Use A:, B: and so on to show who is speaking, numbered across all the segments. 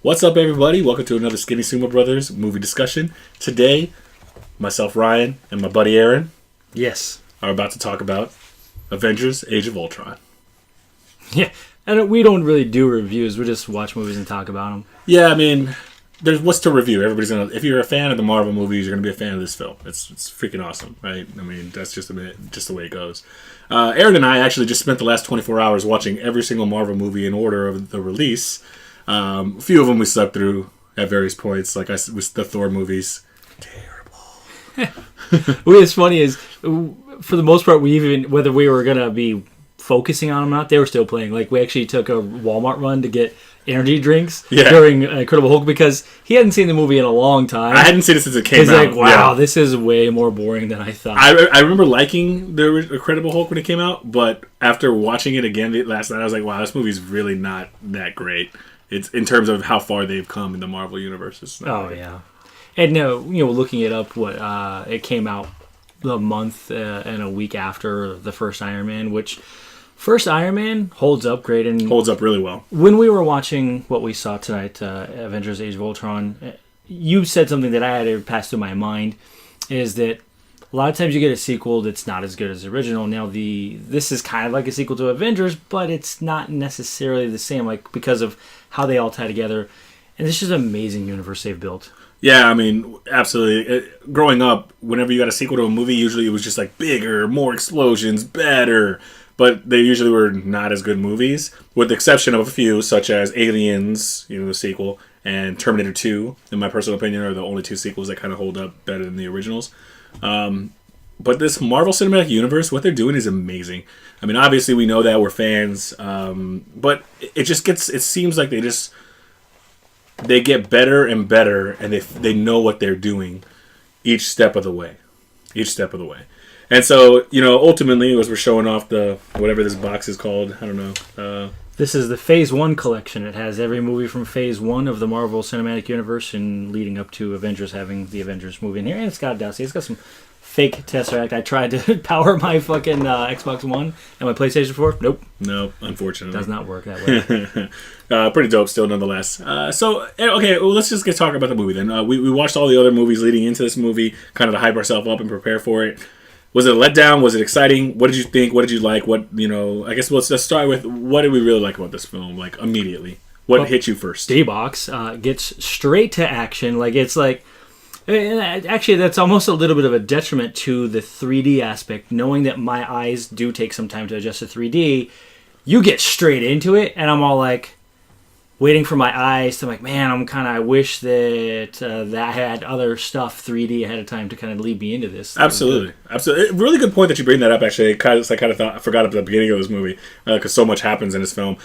A: What's up, everybody? Welcome to another SkinnySumoBros movie discussion. Today, myself, Ryan, and my buddy Aaron
B: Yes.
A: are about to talk about Avengers Age of Ultron.
B: Yeah. And we don't really do reviews. We just watch movies and talk about them.
A: Yeah, I mean, there's what's to review. Everybody's gonna. If you're a fan of the Marvel movies, you're gonna be a fan of this film. It's freaking awesome, right? I mean, that's just the way it goes. Aaron and I actually just spent the last 24 hours watching every single Marvel movie in order of the release. A few of them we slept through at various points, like with the Thor movies. Terrible.
B: What's funny is, for the most part, whether we were going to be focusing on them or not, they were still playing. Like, we actually took a Walmart run to get energy drinks during Incredible Hulk because he hadn't seen the movie in a long time.
A: I hadn't seen it since it came out.
B: He's like, wow, this is way more boring than I thought.
A: I remember liking the Incredible Hulk when it came out, but after watching it again last night, I was like, wow, this movie's really not that great. It's in terms of how far they've come in the Marvel universe.
B: Yeah. And looking it up, it came out a month and a week after the first Iron Man, which first Iron Man holds up great and
A: holds up really well.
B: When we were watching what we saw tonight, Avengers Age of Ultron, you said something that I had to pass through my mind, is that a lot of times you get a sequel that's not as good as the original. Now, this is kind of like a sequel to Avengers, but it's not necessarily the same, like because of how they all tie together. And this is an amazing universe they've built.
A: Yeah, I mean, absolutely. Growing up, whenever you got a sequel to a movie, usually it was just like bigger, more explosions, better. But they usually were not as good movies, with the exception of a few, such as Aliens, the sequel, and Terminator 2, in my personal opinion, are the only two sequels that kind of hold up better than the originals. But this Marvel Cinematic Universe, what they're doing is amazing. I mean, obviously we know that we're fans, but it seems like they get better and better, and they know what they're doing each step of the way. And so, ultimately, as we're showing off whatever this box is called, I don't know.
B: This is the Phase 1 collection. It has every movie from Phase 1 of the Marvel Cinematic Universe and leading up to Avengers, having the Avengers movie in here. And it's got It's got some fake Tesseract. I tried to power my fucking Xbox One and my PlayStation 4.
A: Nope, unfortunately.
B: Does not work that way.
A: Pretty dope still, nonetheless. Okay, well, let's just get talking about the movie then. We watched all the other movies leading into this movie, kind of to hype ourselves up and prepare for it. Was it a letdown? Was it exciting? What did you think? What did you like? I guess let's start with, what did we really like about this film, like, immediately? What hit you first?
B: D-Box gets straight to action. Actually, that's almost a little bit of a detriment to the 3D aspect. Knowing that my eyes do take some time to adjust to 3D, you get straight into it, and I'm all like, waiting for my eyes to, man, I wish that I had other stuff 3D ahead of time to kind of lead me into this.
A: Absolutely. Really good point that you bring that up, actually. I forgot at the beginning of this movie, because so much happens in this film.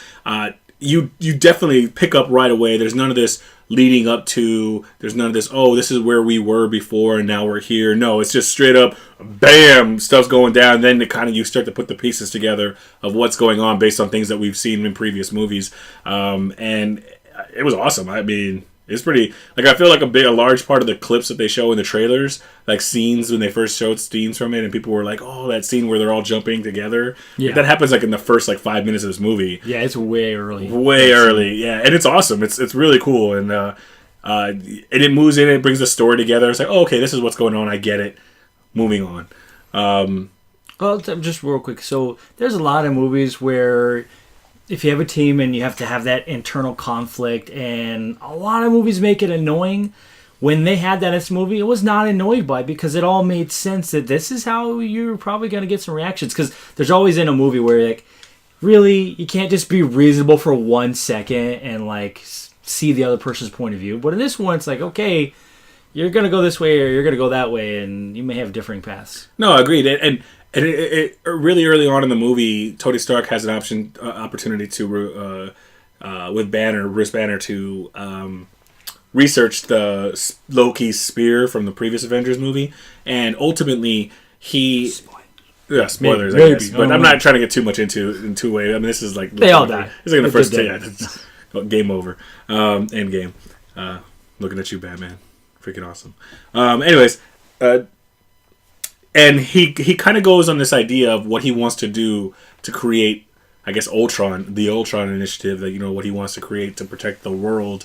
A: You definitely pick up right away. There's none of this leading up to. There's none of this, this is where we were before and now we're here. No, it's just straight up, bam, stuff's going down. Then you start to put the pieces together of what's going on based on things that we've seen in previous movies. And it was awesome. I mean, it's pretty, I feel like a large part of the clips that they show in the trailers, like scenes when they first showed scenes from it, and people were like, that scene where they're all jumping together. Yeah. That happens in the first 5 minutes of this movie.
B: Yeah, it's way early.
A: Yeah. And it's awesome. It's really cool. And it moves in, it brings the story together. It's like, okay, this is what's going on. I get it. Moving on.
B: Well, just real quick. So there's a lot of movies where if you have a team and you have to have that internal conflict, and a lot of movies make it annoying. When they had that in this movie, it was not annoyed by it because it all made sense that this is how you're probably going to get some reactions. Because there's always in a movie where you're like, really, you can't just be reasonable for 1 second and see the other person's point of view. But in this one, it's like, okay, you're going to go this way or you're going to go that way, and you may have differing paths.
A: No, agreed. And it really early on in the movie, Tony Stark has an opportunity to with Bruce Banner, to research the Loki's spear from the previous Avengers movie, and ultimately he. Spoilers, I guess. But I'm not trying to get too much into way. I mean, this is
B: they all die.
A: It's the first game over. End game. Looking at you, Batman. Freaking awesome. Anyways. And he kind of goes on this idea of what he wants to do to create, I guess, Ultron, the Ultron initiative, that, what he wants to create to protect the world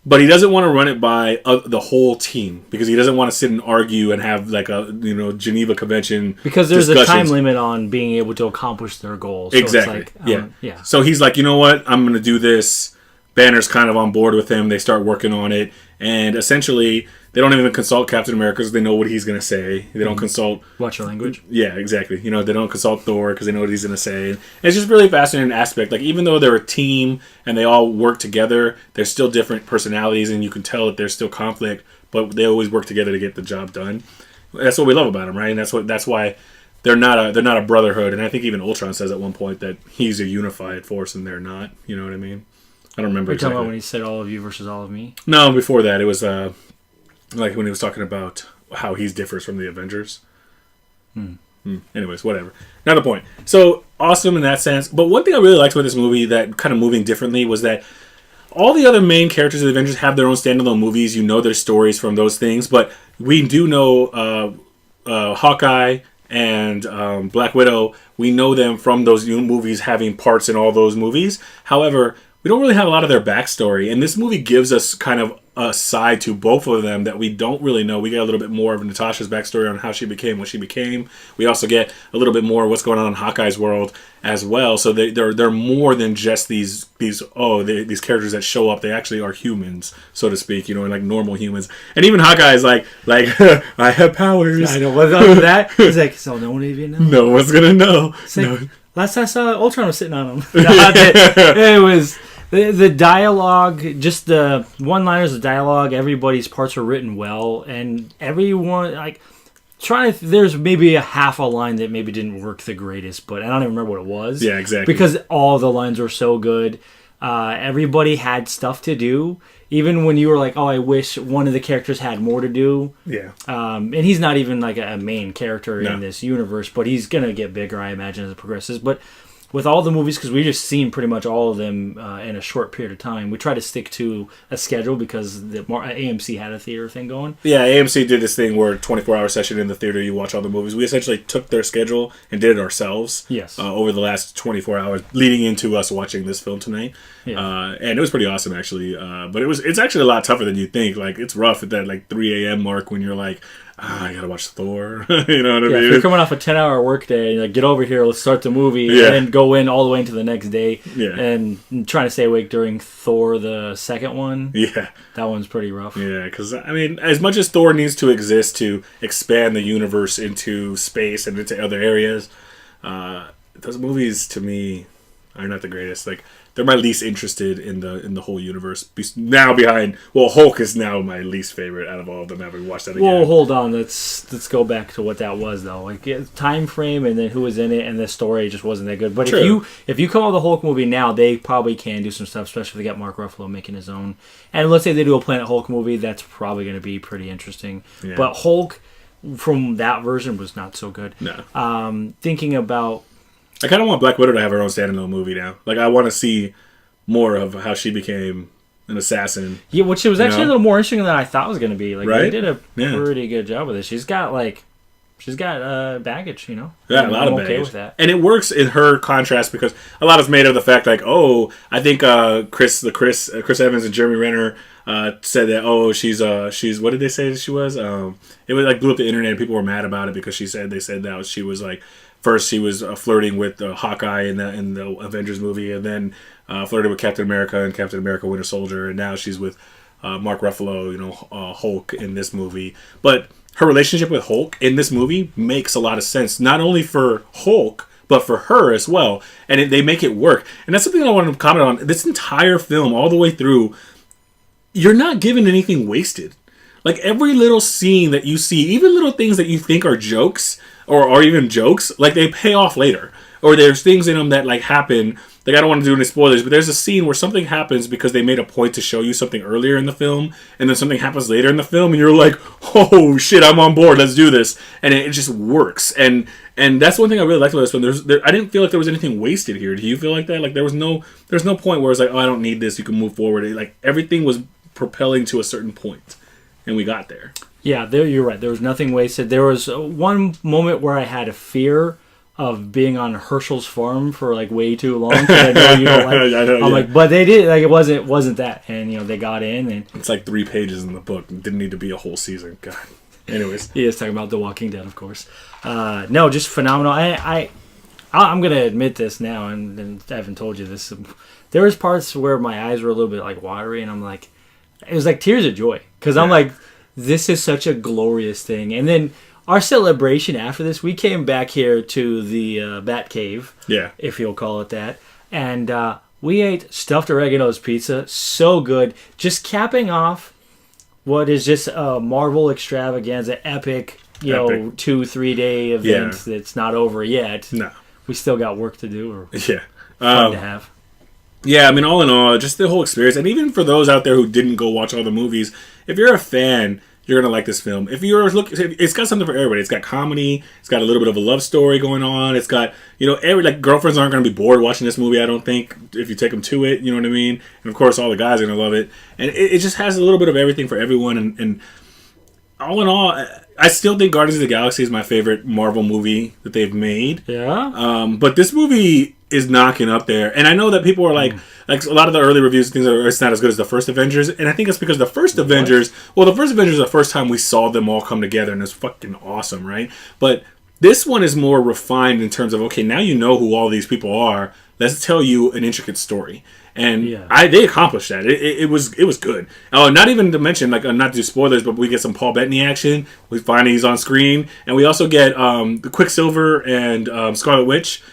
A: But he doesn't want to run it by the whole team because he doesn't want to sit and argue and have like a Geneva Convention
B: because there's a time limit on being able to accomplish their goals. So
A: exactly.
B: It's like, yeah.
A: So he's like, you know what? I'm going to do this. Banner's kind of on board with him. They start working on it, and essentially they don't even consult Captain America because they know what he's going to say. They don't consult.
B: Watch your language.
A: Yeah, exactly. They don't consult Thor because they know what he's going to say. And it's just really fascinating aspect. Like even though they're a team and they all work together, there's still different personalities, and you can tell that there's still conflict, but they always work together to get the job done. That's what we love about them, right? And that's why they're not a brotherhood. And I think even Ultron says at one point that he's a unified force and they're not. You know what I mean? I don't remember.
B: Are you talking about when he said all of you versus all of me?
A: No, before that. It was like when he was talking about how he differs from the Avengers. Anyways, whatever. Not the point. So, awesome in that sense. But one thing I really liked about this movie that kind of moving differently was that all the other main characters of the Avengers have their own standalone movies. You know their stories from those things. But we do know Hawkeye and Black Widow. We know them from those new movies having parts in all those movies. However, we don't really have a lot of their backstory, and this movie gives us kind of a side to both of them that we don't really know. We get a little bit more of Natasha's backstory on how she became what she became. We also get a little bit more of what's going on in Hawkeye's world as well. So they're more than just these characters that show up. They actually are humans, so to speak, and like normal humans. And even Hawkeye is like I have powers.
B: I know what's up with that. He's like, so no one even knows.
A: No one's gonna know.
B: Like, last time I saw Ultron was sitting on him. It was. The dialogue, just the one-liners of dialogue, everybody's parts were written well, and everyone, there's maybe a half a line that maybe didn't work the greatest, but I don't even remember what it was.
A: Yeah, exactly.
B: Because all the lines were so good. Everybody had stuff to do, even when you were like, oh, I wish one of the characters had more to do.
A: Yeah.
B: And he's not even like a main character in this universe, but he's going to get bigger, I imagine, as it progresses. But with all the movies, because we've just seen pretty much all of them in a short period of time, we try to stick to a schedule because the AMC had a theater thing going.
A: Yeah, AMC did this thing where 24-hour session in the theater, you watch all the movies. We essentially took their schedule and did it ourselves.
B: Yes.
A: Over the last 24 hours, leading into us watching this film tonight.
B: Yeah.
A: And it was pretty awesome, actually. But it's actually a lot tougher than you think. Like, it's rough at that 3 a.m. mark when you're like, I gotta watch Thor. You know what I mean?
B: If you're coming off a 10-hour workday, and you're like, get over here, let's start the movie, and then go in all the way into the next day, and trying to stay awake during Thor, the second one.
A: Yeah.
B: That one's pretty rough.
A: Yeah, because, I mean, as much as Thor needs to exist to expand the universe into space and into other areas, those movies, to me, are not the greatest. Like, they're my least interested in the whole universe. Now behind, Hulk is now my least favorite out of all of them. Having watched that again.
B: Well, hold on. Let's go back to what that was though. Like time frame and then who was in it and the story just wasn't that good. But if you come out with the Hulk movie now, they probably can do some stuff, especially if they got Mark Ruffalo making his own. And let's say they do a Planet Hulk movie, that's probably going to be pretty interesting. Yeah. But Hulk from that version was not so good.
A: No.
B: Thinking about.
A: I kind of want Black Widow to have her own standalone movie now. Like, I want to see more of how she became an assassin.
B: Yeah, which was actually a little more interesting than I thought it was going to be. Like,
A: right?
B: They did a pretty good job with it. She's got baggage,
A: Yeah,
B: and
A: a lot of
B: I'm
A: baggage.
B: okay with that.
A: And it works in her contrast because a lot is made of the fact, like, I think Chris Evans and Jeremy Renner said that, she's what did they say she was? It was like blew up the internet and people were mad about it because they said that she was like, first she was flirting with Hawkeye in the Avengers movie, and then flirted with Captain America and Captain America Winter Soldier, and now she's with Mark Ruffalo, Hulk in this movie. But her relationship with Hulk in this movie makes a lot of sense, not only for Hulk, but for her as well. And they make it work. And that's something I wanted to comment on. This entire film, all the way through, you're not given anything wasted. Like, every little scene that you see, even little things that you think are jokes, or are even jokes, like, they pay off later. Or there's things in them that, like, happen. Like, I don't want to do any spoilers, but there's a scene where something happens because they made a point to show you something earlier in the film, and then something happens later in the film, and you're like, oh, shit, I'm on board, let's do this. And it just works. And that's one thing I really liked about this film. I didn't feel like there was anything wasted here. Do you feel like that? Like, there's no point where it's like, oh, I don't need this, you can move forward. Like, everything was propelling to a certain point, and we got there.
B: Yeah, you're right. There was nothing wasted. There was one moment where I had a fear of being on Herschel's farm for like way too long. 'Cause I know you don't like.
A: I know,
B: I'm like, but they did like it wasn't that, and they got in, and
A: it's like 3 pages in the book. It didn't need to be a whole season. God. Anyways,
B: he is talking about The Walking Dead, of course. No, just phenomenal. I'm gonna admit this now, and I haven't told you this. There was parts where my eyes were a little bit like watery, and I'm like, it was like tears of joy because I'm like, this is such a glorious thing. And then our celebration after this, we came back here to the Bat Cave, if you'll call it that, and we ate stuffed oregano's pizza, so good. Just capping off what is just a Marvel extravaganza, epic, 2-3 day event that's not over yet.
A: No,
B: we still got work to do. Or
A: fun
B: to have.
A: Yeah, I mean, all in all, just the whole experience, and even for those out there who didn't go watch all the movies, if you're a fan, you're gonna like this film. If you're it's got something for everybody. It's got comedy. It's got a little bit of a love story going on. It's got girlfriends aren't gonna be bored watching this movie. I don't think if you take them to it, you know what I mean. And of course, all the guys are gonna love it. And it just has a little bit of everything for everyone. And all in all, I still think Guardians of the Galaxy is my favorite Marvel movie that they've made.
B: Yeah.
A: But this movie is knocking up there, and I know that people are like a lot of the early reviews and things are it's not as good as the first Avengers, and I think it's because the first Avengers is the first time we saw them all come together, and it's fucking awesome, right? But this one is more refined in terms of, okay, now you know who all these people are, let's tell you an intricate story. And they accomplished that. It was good. Oh, not even to mention, not to do spoilers, but we get some Paul Bettany action. We find he's on screen, and we also get the Quicksilver and Scarlet Witch.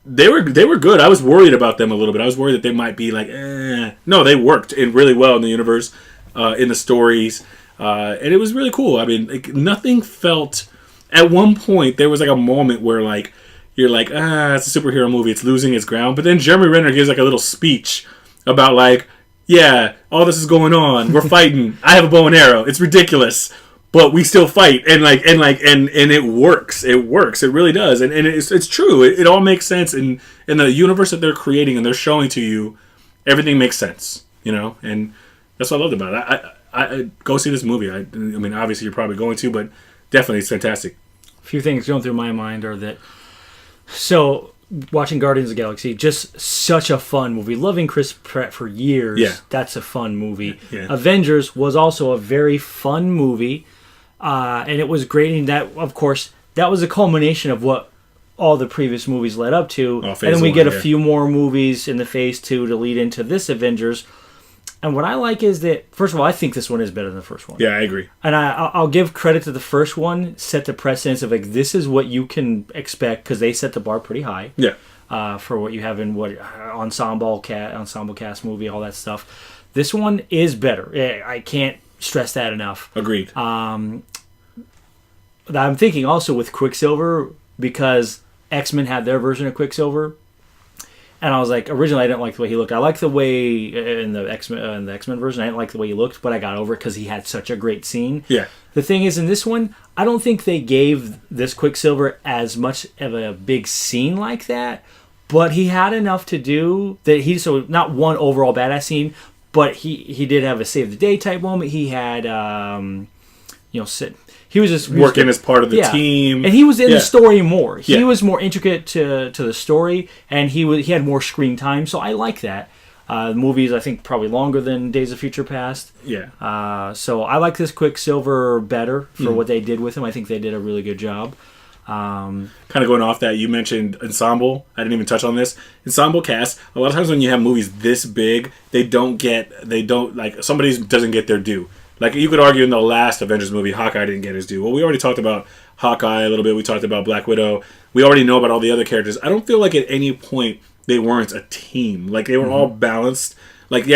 A: They were good. I was worried about them a little bit. I was worried that they might be like, No, they worked really well in the universe, in the stories, and it was really cool. I mean, nothing felt. At one point, there was a moment where you're like, it's a superhero movie. It's losing its ground. But then Jeremy Renner gives a little speech about all this is going on. We're fighting. I have a bow and arrow. It's ridiculous, but we still fight. And it works. It works. It really does. And it's true. It all makes sense in the universe that they're creating and they're showing to you. Everything makes sense, and that's what I loved about it. I go see this movie. I mean, obviously you're probably going to, but definitely it's fantastic.
B: A few things going through my mind are that. So, watching Guardians of the Galaxy, just such a fun movie. Loving Chris Pratt for years, that's a fun movie. Yeah. Avengers was also a very fun movie, and it was great. And that, of course, that was a culmination of what all the previous movies led up to. And then we get a few more movies in the Phase 2 to lead into this Avengers. And what I like is that, first of all, I think this one is better than the first one.
A: Yeah, I agree.
B: And I'll give credit to the first one, set the precedence of this is what you can expect, because they set the bar pretty high.
A: Yeah.
B: For what you have in ensemble cast movie, all that stuff. This one is better. I can't stress that enough.
A: Agreed.
B: I'm thinking also with Quicksilver, because X-Men had their version of Quicksilver. And I was like, originally I didn't like the way he looked. I liked the way in the X-Men version, I didn't like the way he looked, but I got over it because he had such a great scene.
A: Yeah.
B: The thing is, in this one, I don't think they gave this Quicksilver as much of a big scene like that, but he had enough to do that. So not one overall badass scene, but he did have a save the day type moment. He had he was just
A: working as part of the team,
B: and he was in the story more. He was more intricate to the story, and he had more screen time. So I like that. The movie's, I think, probably longer than Days of Future Past.
A: Yeah.
B: So I like this Quicksilver better for what they did with him. I think they did a really good job.
A: Kind of going off that, you mentioned ensemble. I didn't even touch on this. Ensemble cast. A lot of times when you have movies this big, somebody doesn't get their due. You could argue in the last Avengers movie, Hawkeye didn't get his due. Well, we already talked about Hawkeye a little bit. We talked about Black Widow. We already know about all the other characters. I don't feel like at any point they weren't a team. They were all balanced.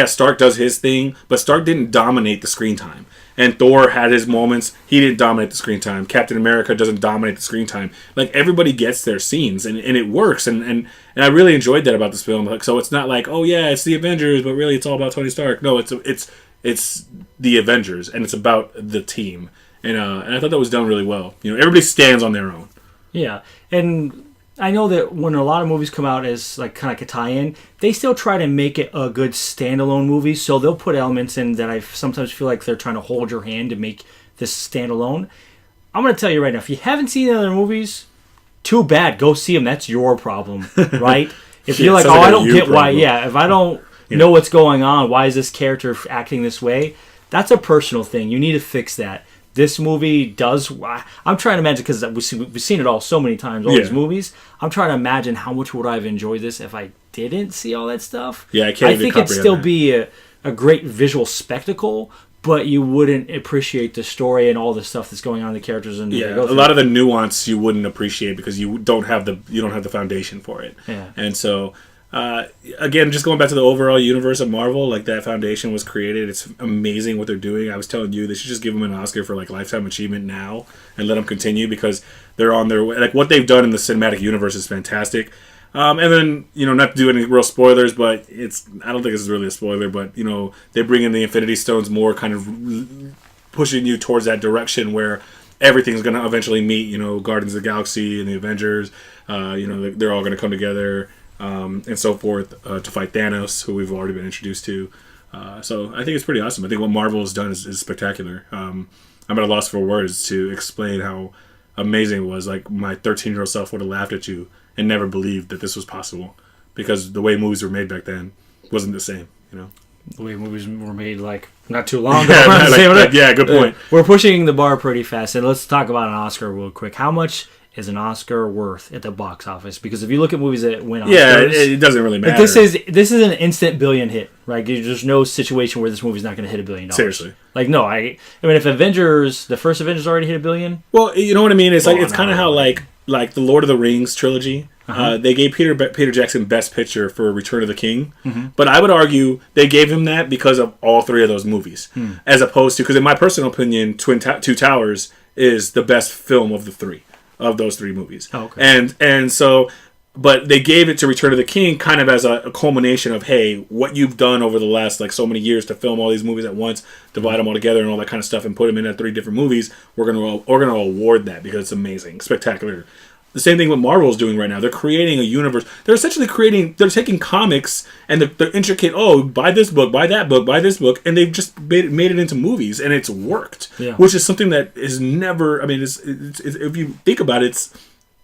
A: Stark does his thing, but Stark didn't dominate the screen time. And Thor had his moments. He didn't dominate the screen time. Captain America doesn't dominate the screen time. Everybody gets their scenes, and it works. And I really enjoyed that about this film. So it's not it's the Avengers, but really it's all about Tony Stark. No, it's the Avengers, and it's about the team. And I thought that was done really well. Everybody stands on their own. Yeah,
B: and I know that when a lot of movies come out as kind of like a tie-in, they still try to make it a good standalone movie. So they'll put elements in that I sometimes feel like they're trying to hold your hand to make this standalone. I'm going to tell you right now, if you haven't seen the other movies, too bad. Go see them. That's your problem, right? If
A: Yeah,
B: you're like,
A: sounds
B: oh,
A: like
B: I
A: a
B: don't
A: you
B: get why.
A: problem.
B: Yeah, if I don't know what's going on, why is this character acting this way? That's a personal thing. You need to fix that. This movie does. I'm trying to imagine, because we've seen it all so many times, all these movies. I'm trying to imagine how much would I have enjoyed this if I didn't see all that stuff.
A: Yeah, I can't
B: I
A: even
B: think it'd
A: comprehend
B: still
A: that.
B: be a great visual spectacle, but you wouldn't appreciate the story and all the stuff that's going on in the characters. And
A: Yeah, a lot of the nuance you wouldn't appreciate because you don't have the foundation for it.
B: Yeah.
A: And so, again, just going back to the overall universe of Marvel, like that foundation was created. It's amazing what they're doing. I was telling you, they should just give them an Oscar for like lifetime achievement now and let them continue because they're on their way. Like what they've done in the cinematic universe is fantastic. And then, not to do any real spoilers, but I don't think this is really a spoiler, but, they bring in the Infinity Stones more kind of pushing you towards that direction where everything's going to eventually meet, Guardians of the Galaxy and the Avengers, they're all going to come together, and so forth, to fight Thanos, who we've already been introduced to. So I think it's pretty awesome. I think what Marvel has done is spectacular. I'm at a loss for words to explain how amazing it was. Like, my 13-year-old self would have laughed at you and never believed that this was possible because the way movies were made back then wasn't the same,
B: The way movies were made, like, not too long ago.
A: Yeah, good point.
B: We're pushing the bar pretty fast. And let's talk about an Oscar real quick. How much is an Oscar worth at the box office? Because if you look at movies that win Oscars...
A: Yeah, it doesn't really matter.
B: This is an instant billion hit, right? There's no situation where this movie's not going to hit $1 billion.
A: Seriously.
B: Like, no, I mean, if the first Avengers already hit $1 billion...
A: Well, you know what I mean? It's it's kind of how, like the Lord of the Rings trilogy, they gave Peter Jackson Best Picture for Return of the King, but I would argue they gave him that because of all three of those movies, as opposed to, because in my personal opinion, Two Towers is the best film of those three movies.
B: Oh, okay.
A: And so, but they gave it to Return of the King kind of as a culmination of, hey, what you've done over the last so many years to film all these movies at once, divide them all together and all that kind of stuff, and put them in at 3 different movies. We're gonna award that because it's amazing, spectacular. The same thing what Marvel's doing right now. They're creating a universe. They're essentially they're taking comics and they're intricate. Oh, buy this book, buy that book, buy this book, and they've just made it into movies, and it's worked.
B: Yeah.
A: Which is something that is never. I mean, it's if you think about it, it's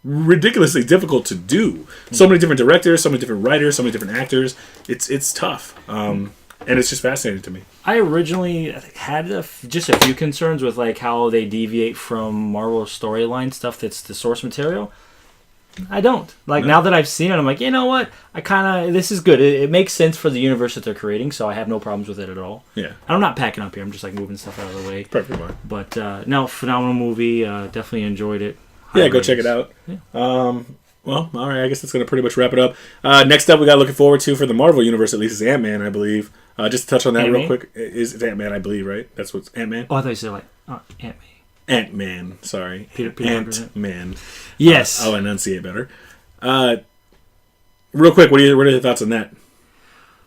A: ridiculously difficult to do. So many different directors, so many different writers, so many different actors. It's tough, and it's just fascinating to me.
B: I originally had just a few concerns with how they deviate from Marvel's storyline stuff that's the source material. I don't. Now that I've seen it, I'm like, you know what? This is good. It makes sense for the universe that they're creating, so I have no problems with it at all.
A: Yeah.
B: I'm not packing up here. I'm just moving stuff out of the way.
A: Perfect one.
B: But no, phenomenal movie. Definitely enjoyed it.
A: Yeah, go check it out. Yeah. Well, all right. I guess that's going to pretty much wrap it up. Next up, we got looking forward to for the Marvel universe, at least, is AntMan, I believe. Just to touch on that real quick, it's AntMan, I believe, right? That's what's AntMan.
B: Oh, I thought you said AntMan.
A: AntMan, sorry.
B: Peter
A: AntMan.
B: Yes.
A: I'll enunciate better. Real quick, what are your thoughts on that?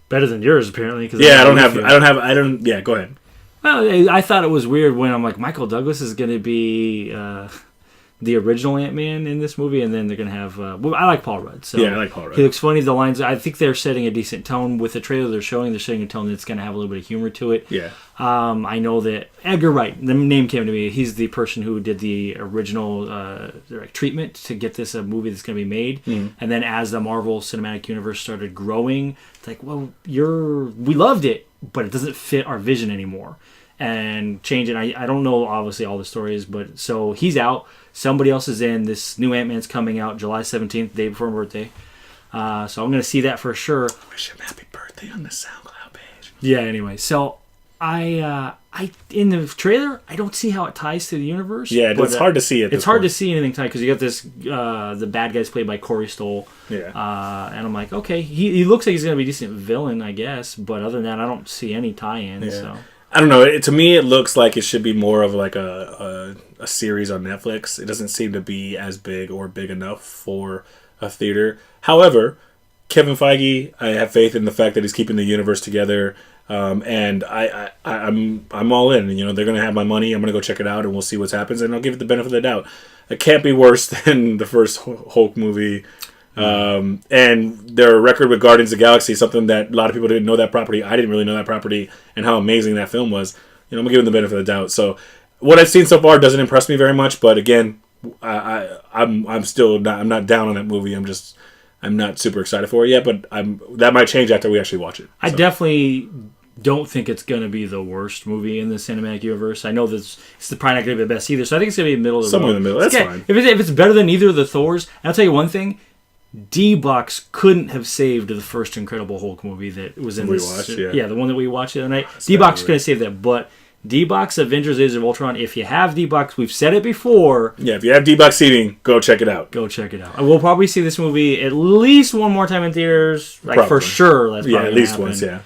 B: Better than yours, apparently.
A: Yeah, yeah, go ahead.
B: Well, I thought it was weird when I'm like, Michael Douglas is going to be the original Ant-Man in this movie, and then they're going to have... I like Paul Rudd. So
A: yeah, I like Paul Rudd.
B: He looks funny. The lines... I think they're setting a decent tone with the trailer they're showing. They're setting a tone that's going to have a little bit of humor to it.
A: Yeah.
B: I know that Edgar Wright, the name came to me. He's the person who did the original treatment to get this a movie that's going to be made. Mm. And then as the Marvel Cinematic Universe started growing, it's like, well, we loved it, but it doesn't fit our vision anymore. And change it. I don't know, obviously, all the stories, but so he's out. Somebody else is in. This new Ant-Man's coming out July 17th, day before my birthday. So I'm going to see that for sure.
A: Wish him happy birthday on the SoundCloud page.
B: Yeah, anyway. So I in the trailer, I don't see how it ties to the universe.
A: Yeah, it's hard to see it.
B: It's hard to see anything tied because you got this, the bad guy's played by Corey Stoll.
A: Yeah.
B: And I'm like, okay, he looks like he's going to be a decent villain, I guess. But other than that, I don't see any tie-in.
A: Yeah.
B: So.
A: I don't know. To me, it looks like it should be more of a series on Netflix. It doesn't seem to be as big or big enough for a theater. However, Kevin Feige, I have faith in the fact that he's keeping the universe together, and I'm all in. They're going to have my money. I'm going to go check it out, and we'll see what happens, and I'll give it the benefit of the doubt. It can't be worse than the first Hulk movie. And their record with Guardians of the Galaxy, something that a lot of people didn't know that property. I didn't really know that property and how amazing that film was. I'm going to give them the benefit of the doubt. So what I've seen so far doesn't impress me very much, but again, I'm still not. I'm not down on that movie. I'm not super excited for it yet. But that might change after we actually watch it.
B: I definitely don't think it's going to be the worst movie in the cinematic universe. I know this it's probably not going to be the best either, so I think it's going to be middle of the
A: somewhere
B: road.
A: in the middle. That's fine.
B: If it's better than either of the Thors, and I'll tell you one thing. D-Box couldn't have saved the first Incredible Hulk movie that was in this.
A: Watched,
B: yeah, the one that we watched the other night. D-Box couldn't save that, but D-Box Avengers Age of Ultron, if you have D-Box, we've said it before.
A: Yeah, if you have D-Box seating, go check it out.
B: Go check it out. We'll probably see this movie at least one more time in theaters. Like, for sure. That's probably
A: at least
B: happen.
A: once, yeah.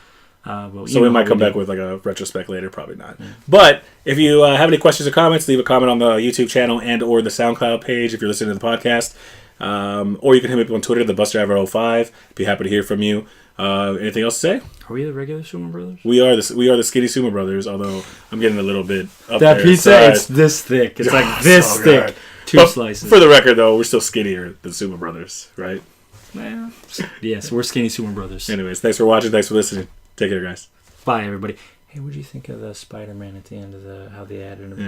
B: So
A: we might come back with like a retrospect later. Probably not. Yeah. But if you have any questions or comments, leave a comment on the YouTube channel and or the SoundCloud page if you're listening to the podcast. Or you can hit me up on Twitter, the BusDriver05. Be happy to hear from you. Anything else to say?
B: Are we the regular Sumo Brothers?
A: We are the SkinnySumoBros. Although I'm getting a little bit up
B: that
A: there.
B: pizza, it's this thick. It's like this so thick. Two slices.
A: For the record, though, we're still skinnier than Sumo Brothers, right?
B: Yeah. Yes, we're Skinny Sumo Brothers.
A: Anyways, thanks for watching. Thanks for listening. Take care, guys.
B: Bye, everybody. Hey, what do you think of the Spider-Man at the end of how they added him?